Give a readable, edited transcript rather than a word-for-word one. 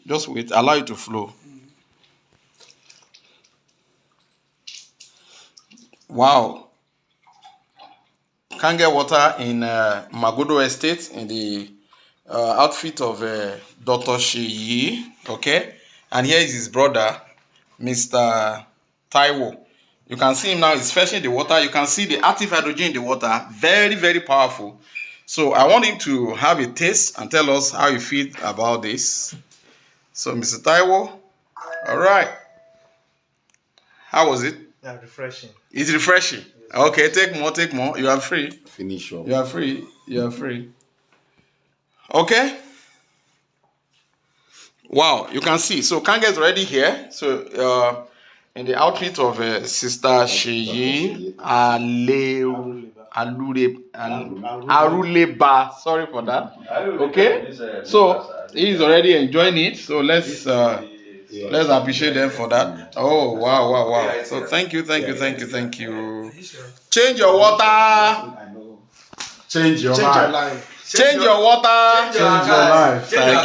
Just wait. Allow it to flow. Wow. Kangen water in Magodo Estate in the outfit of Dr. Sheyi. Okay. And here is his brother, Mr. Taiwo. You can see him now. He's fetching the water. You can see the active hydrogen in the water. Very, very powerful. So I want him to have a taste and tell us how you feel about this. So, Mr. Taiwo, all right. How was it? Yeah, refreshing. It's refreshing. Yes. Okay, take more, take more. You are free. Finish up. You are free. You are free. Okay. Wow, you can see. So Kangen is already here. So in the outfit of Sister Sheyi Aruleba. Sorry for that. Okay. So he is already enjoying it. So let's appreciate them for that. Oh wow. So thank you. Change your water. Change your life. Change your water. Change your life. Thank you.